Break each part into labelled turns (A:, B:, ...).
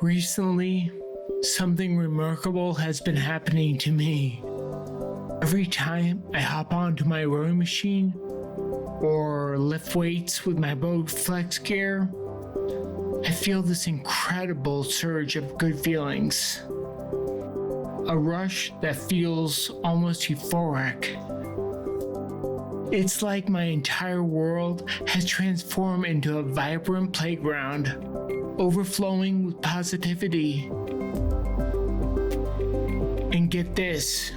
A: Recently, something remarkable has been happening to me. Every time I hop onto my rowing machine or lift weights with my Bowflex gear, I feel this incredible surge of good feelings. A rush that feels almost euphoric. It's like my entire world has transformed into a vibrant playground, overflowing with positivity. And get this,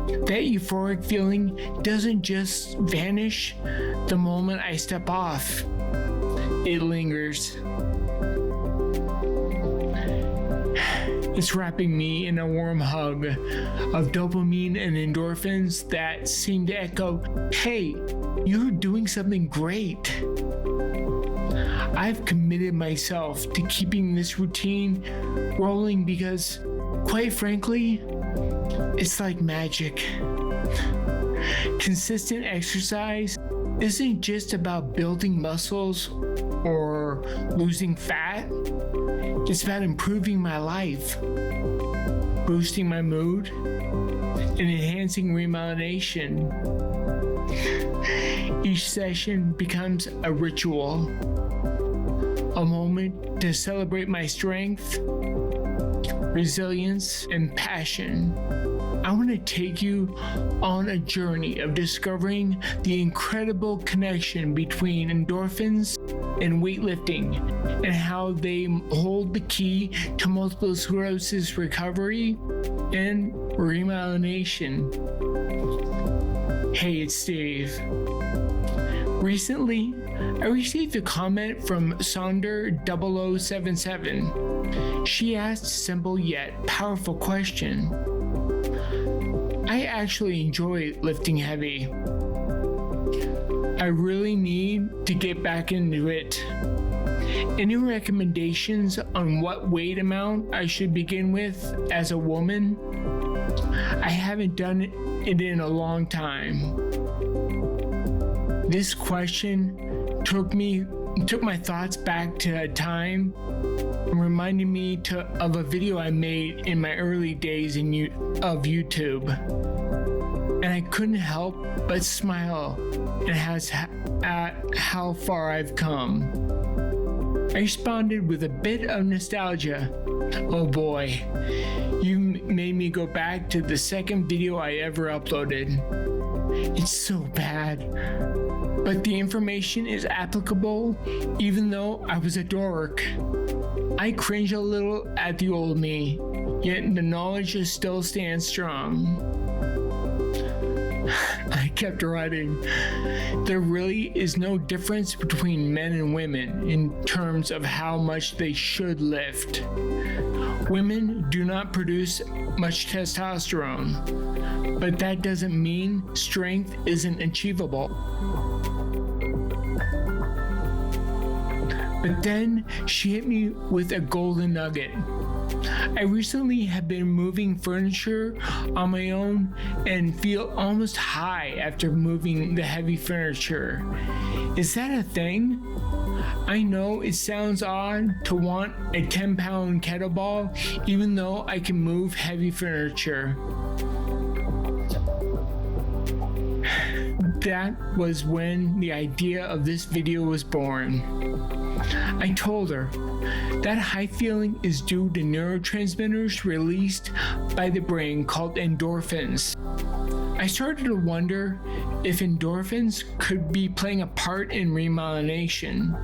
A: that euphoric feeling doesn't just vanish the moment I step off. It lingers. It's wrapping me in a warm hug of dopamine and endorphins that seem to echo, "Hey, you're doing something great." I've committed myself to keeping this routine rolling because, quite frankly, it's like magic. Consistent exercise isn't just about building muscles or losing fat. It's about improving my life, boosting my mood, and enhancing remyelination. Each session becomes a ritual, a moment to celebrate my strength, resilience, and passion. I want to take you on a journey of discovering the incredible connection between endorphins and weightlifting and how they hold the key to multiple sclerosis recovery and remyelination. Hey, it's Dave. Recently, I received a comment from Sonder0077. She asked a simple yet powerful question. I actually enjoy lifting heavy. I really need to get back into it. Any recommendations on what weight amount I should begin with as a woman? I haven't done it in a long time. This question took my thoughts back to a time and reminded me of a video I made in my early days of YouTube. And I couldn't help but smile at how far I've come. I responded with a bit of nostalgia. Oh boy, you made me go back to the second video I ever uploaded. It's so bad. But the information is applicable even though I was a dork. I cringe a little at the old me, yet the knowledge still stands strong. I kept writing. There really is no difference between men and women in terms of how much they should lift. Women do not produce much testosterone, but that doesn't mean strength isn't achievable. But then she hit me with a golden nugget. I recently have been moving furniture on my own and feel almost high after moving the heavy furniture. Is that a thing? I know it sounds odd to want a 10-pound kettlebell even though I can move heavy furniture. That was when the idea of this video was born. I told her that high feeling is due to neurotransmitters released by the brain called endorphins. I started to wonder if endorphins could be playing a part in remyelination.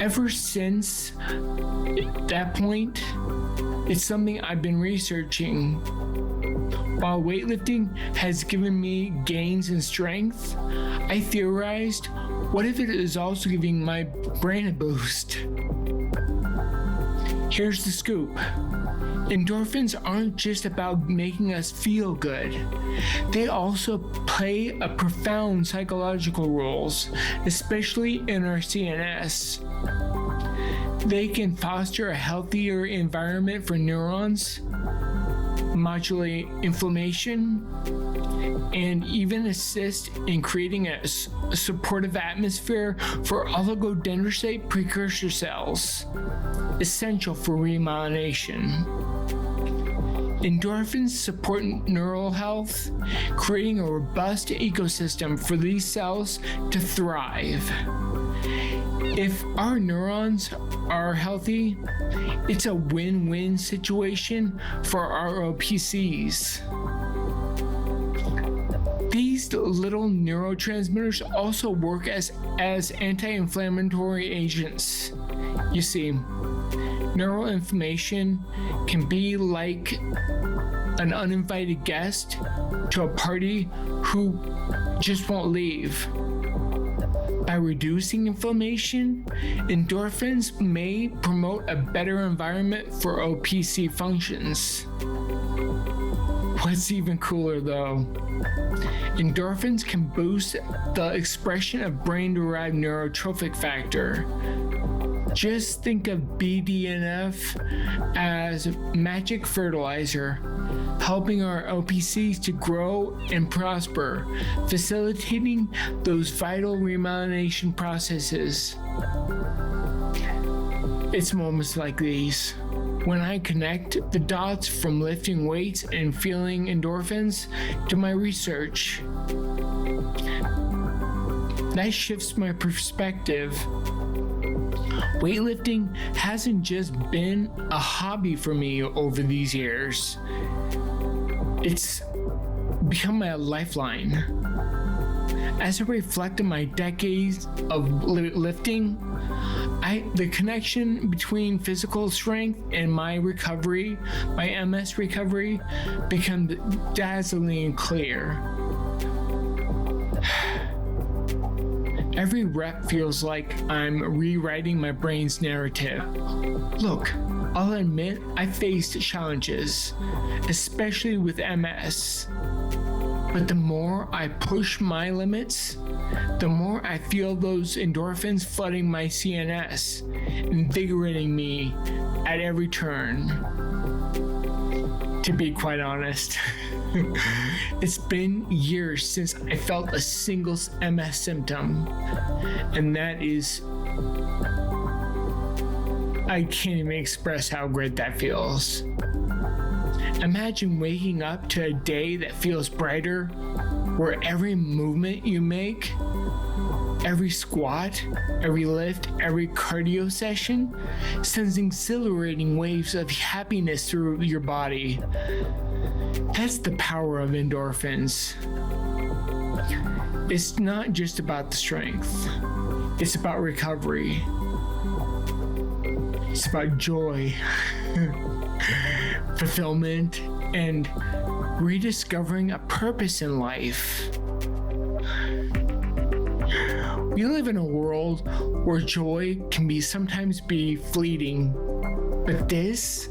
A: Ever since that point, it's something I've been researching. While weightlifting has given me gains in strength, I theorized, what if it is also giving my brain a boost? Here's the scoop. Endorphins aren't just about making us feel good. They also play a profound psychological roles, especially in our CNS. They can foster a healthier environment for neurons, modulate inflammation, and even assist in creating a supportive atmosphere for oligodendrocyte precursor cells. essential for remyelination. Endorphins support neural health, creating a robust ecosystem for these cells to thrive. If our neurons are healthy, it's a win-win situation for our OPCs. These little neurotransmitters also work as anti-inflammatory agents. You see, neural inflammation can be like an uninvited guest to a party who just won't leave. By reducing inflammation, endorphins may promote a better environment for OPC functions. What's even cooler though, endorphins can boost the expression of brain-derived neurotrophic factor. Just think of BDNF as magic fertilizer, helping our OPCs to grow and prosper, facilitating those vital remyelination processes. It's moments like these when I connect the dots from lifting weights and feeling endorphins to my research. That shifts my perspective. Weightlifting hasn't just been a hobby for me over these years. It's become my lifeline. As I reflect on my decades of lifting, the connection between physical strength and my recovery, my MS recovery, becomes dazzlingly clear. Every rep feels like I'm rewriting my brain's narrative. Look, I'll admit I faced challenges, especially with MS. But the more I push my limits, the more I feel those endorphins flooding my CNS, invigorating me at every turn. To be quite honest, it's been years since I felt a single MS symptom, and that is, I can't even express how great that feels. Imagine waking up to a day that feels brighter, where every movement you make, every squat, every lift, every cardio session sends exhilarating waves of happiness through your body. That's the power of endorphins. It's not just about the strength. It's about recovery. It's about joy, fulfillment, and rediscovering a purpose in life. We live in a world where joy can sometimes be fleeting, but this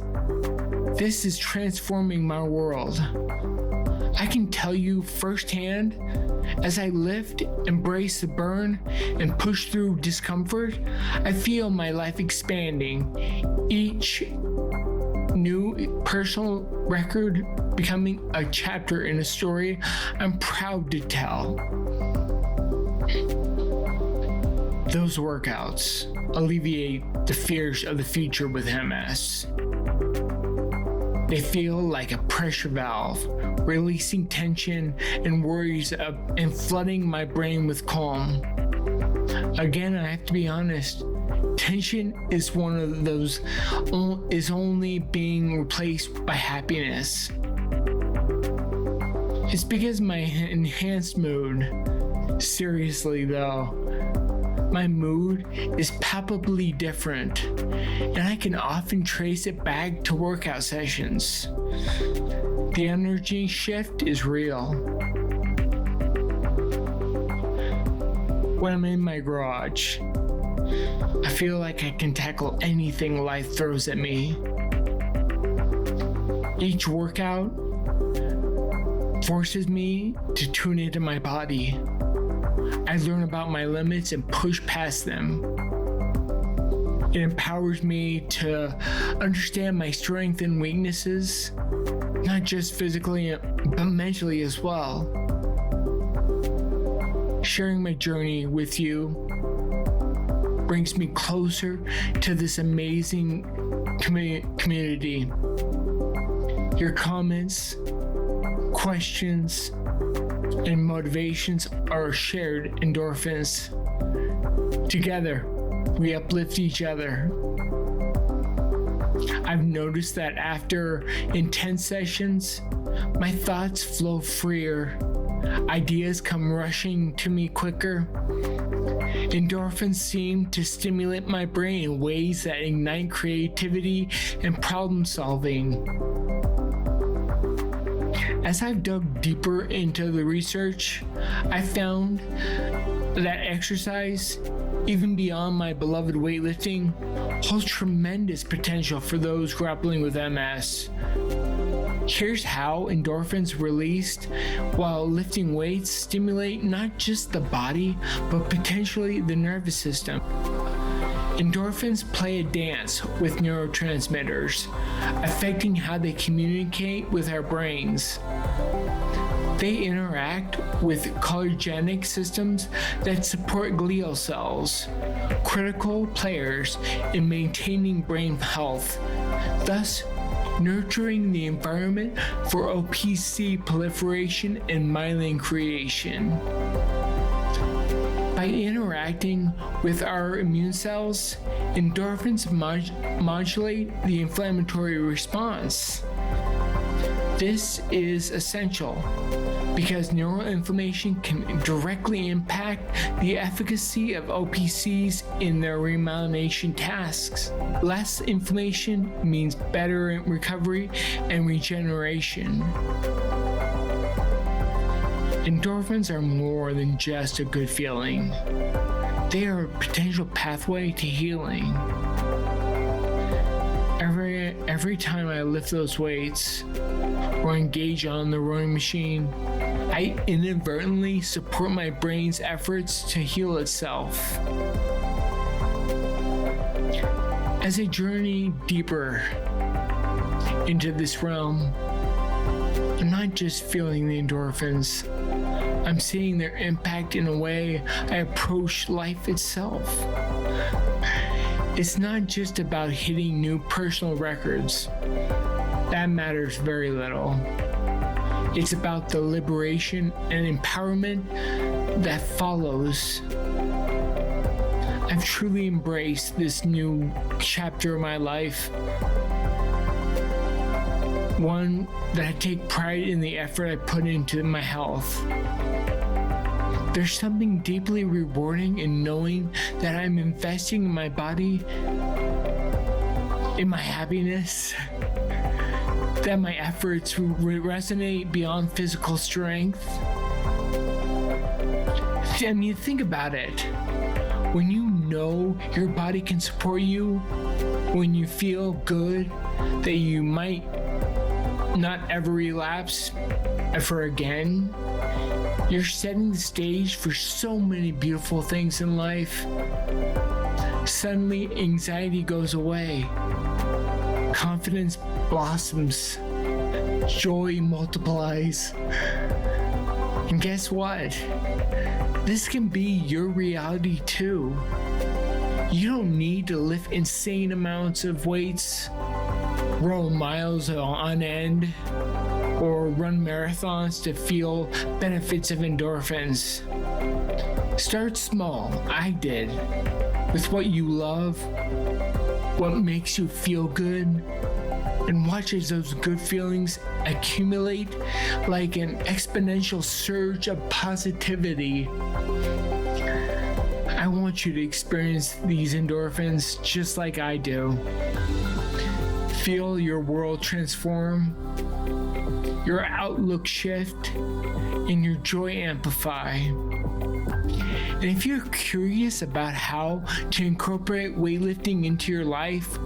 A: is transforming my world. I can tell you firsthand, as I lift, embrace the burn, and push through discomfort, I feel my life expanding. Each new personal record becoming a chapter in a story I'm proud to tell. Those workouts alleviate the fears of the future with MS. They feel like a pressure valve, releasing tension and worries and flooding my brain with calm. Again, I have to be honest, tension is one of those is only being replaced by happiness. It's because my enhanced mood, seriously though, my mood is palpably different, and I can often trace it back to workout sessions. The energy shift is real. When I'm in my garage, I feel like I can tackle anything life throws at me. Each workout forces me to tune into my body. I learn about my limits and push past them. It empowers me to understand my strengths and weaknesses, not just physically, but mentally as well. Sharing my journey with you brings me closer to this amazing community. Your comments, questions, and motivations are shared endorphins. Together, we uplift each other. I've noticed that after intense sessions, my thoughts flow freer. Ideas come rushing to me quicker. Endorphins seem to stimulate my brain in ways that ignite creativity and problem solving. As I've dug deeper into the research, I found that exercise, even beyond my beloved weightlifting, holds tremendous potential for those grappling with MS. Here's how endorphins released while lifting weights stimulate not just the body, but potentially the nervous system. Endorphins play a dance with neurotransmitters, affecting how they communicate with our brains. They interact with cholinergic systems that support glial cells, critical players in maintaining brain health, thus nurturing the environment for OPC proliferation and myelin creation. By interacting with our immune cells, endorphins modulate the inflammatory response. This is essential because neuroinflammation can directly impact the efficacy of OPCs in their remyelination tasks. Less inflammation means better recovery and regeneration. Endorphins are more than just a good feeling. They are a potential pathway to healing. Every time I lift those weights or engage on the rowing machine, I inadvertently support my brain's efforts to heal itself. As I journey deeper into this realm, I'm not just feeling the endorphins, I'm seeing their impact in a way I approach life itself. It's not just about hitting new personal records. That matters very little. It's about the liberation and empowerment that follows. I've truly embraced this new chapter of my life, one that I take pride in the effort I put into my health. There's something deeply rewarding in knowing that I'm investing in my body, in my happiness, that my efforts resonate beyond physical strength. I mean, think about it. When you know your body can support you, when you feel good, that you might not ever relapse ever again, you're setting the stage for so many beautiful things in life. Suddenly, anxiety goes away. Confidence blossoms. Joy multiplies. And guess what? This can be your reality too. You don't need to lift insane amounts of weights, row miles on end, or run marathons to feel benefits of endorphins. Start small. I did. With what you love, what makes you feel good, and watch as those good feelings accumulate like an exponential surge of positivity. I want you to experience these endorphins just like I do. Feel your world transform, your outlook shift, and your joy amplify. And if you're curious about how to incorporate weightlifting into your life,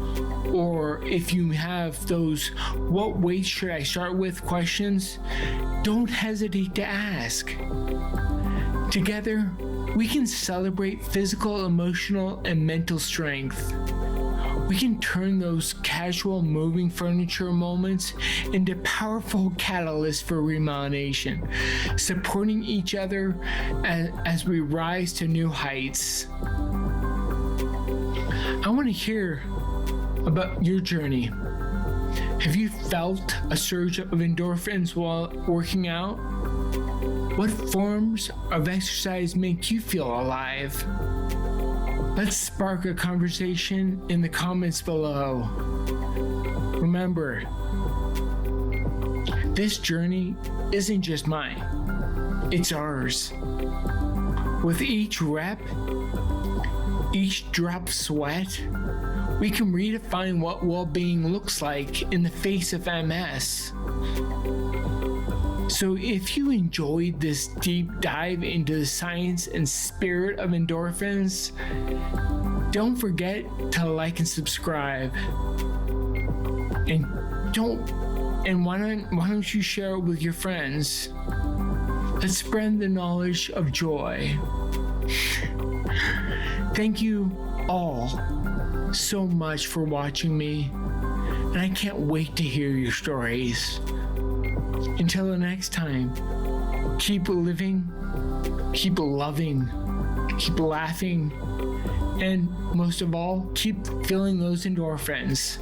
A: or if you have those "what weight should I start with" questions, don't hesitate to ask. Together, we can celebrate physical, emotional, and mental strength. We can turn those casual moving furniture moments into powerful catalysts for remyelination, supporting each other as we rise to new heights. I want to hear about your journey. Have you felt a surge of endorphins while working out? What forms of exercise make you feel alive? Let's spark a conversation in the comments below. Remember, this journey isn't just mine, it's ours. With each rep, each drop of sweat, we can redefine what well-being looks like in the face of MS. So if you enjoyed this deep dive into the science and spirit of endorphins, don't forget to like and subscribe. And why don't you share it with your friends? Let's spread the knowledge of joy. Thank you all so much for watching me, and I can't wait to hear your stories. Until the next time, keep living, keep loving, keep laughing, and most of all, keep feeling those endorphins.